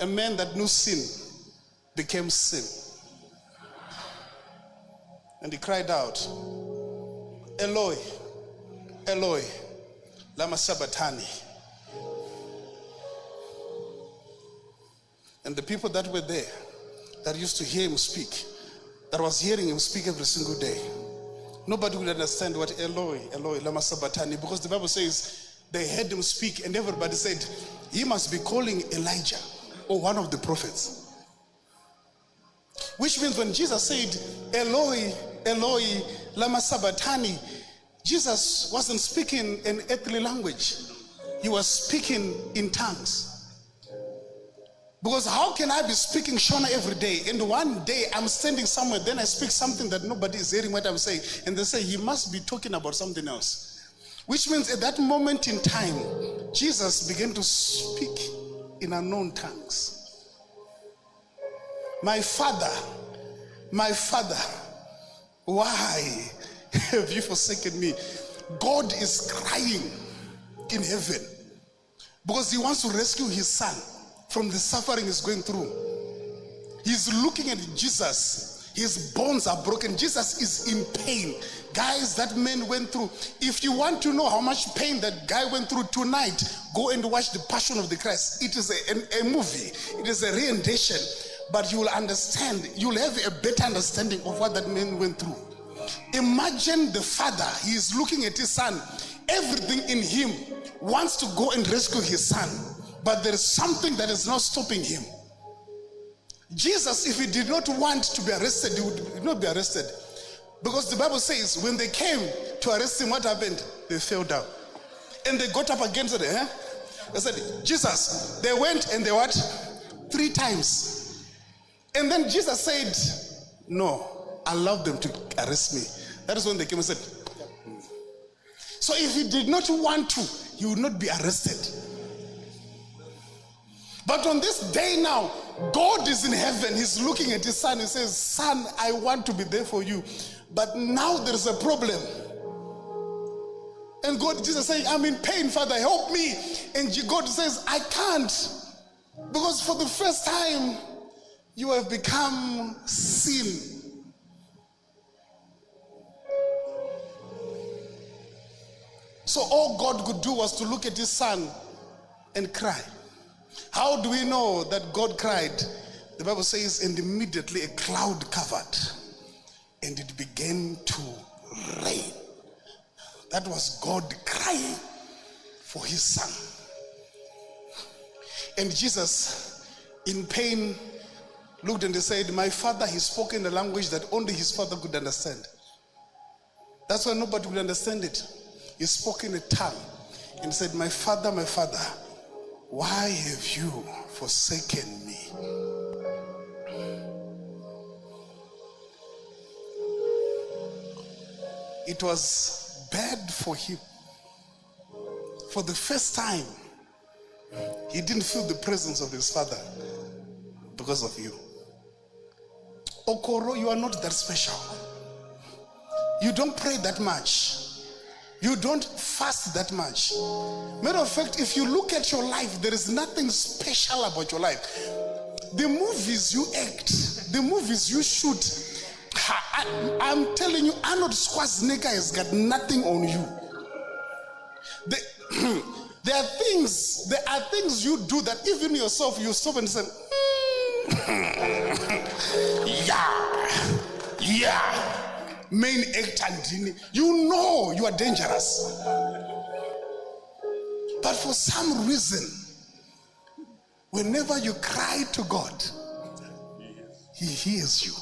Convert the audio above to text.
a man that knew sin became sin. And he cried out, Eloi, Eloi, lama sabachthani. And the people that were there, that used to hear him speak, that was hearing him speak every single day, nobody would understand what Eloi, Eloi, lama sabachthani, because the Bible says they heard him speak and everybody said, he must be calling Elijah or one of the prophets. Which means when Jesus said, Eloi, Eloi, lama sabachthani, Jesus wasn't speaking an earthly language. He was speaking in tongues. Because how can I be speaking Shona every day, and one day I'm standing somewhere, then I speak something that nobody is hearing what I'm saying, and they say he must be talking about something else. Which means at that moment in time, Jesus began to speak in unknown tongues. My Father, why have you forsaken me? God is crying in heaven because he wants to rescue his son from the suffering he's going through. He's looking at Jesus. His bones are broken. Jesus is in pain. Guys, that man went through. If you want to know how much pain that guy went through tonight, go and watch The Passion of the Christ. It is a movie. It is a rendition. But you will understand. You'll have a better understanding of what that man went through. Imagine the father. He is looking at his son. Everything in him wants to go and rescue his son. But there is something that is not stopping him. Jesus, if he did not want to be arrested, he would not be arrested. Because the Bible says when they came to arrest him, what happened? They fell down. And they got up again and said, They said, Jesus. They went and they what? 3 times. And then Jesus said, no, allow them to arrest me. That is when they came and said, so if he did not want to, he would not be arrested. But on this day now, God is in heaven. He's looking at his son and says, son, I want to be there for you. But now there's a problem. And God, Jesus saying, I'm in pain, Father, help me. And God says, I can't. Because for the first time, you have become sin. So all God could do was to look at his son and cry. How do we know that God cried? The Bible says, and immediately a cloud covered, and it began to rain. That was God crying for his son. And Jesus, in pain, looked and he said, my father, he spoke in a language that only his father could understand. That's why nobody could understand it. He spoke in a tongue and said, my father, why have you forsaken me? It was bad for him. For the first time, he didn't feel the presence of his father because of you. Okoro, you are not that special. You don't pray that much. You don't fast that much. Matter of fact, if you look at your life, there is nothing special about your life. The movies you act, the movies you shoot, I'm telling you, Arnold Schwarzenegger has got nothing on you. There are things you do that even yourself, you stop and say, yeah. Main actor, you know you are dangerous. But for some reason, whenever you cry to God, he hears you.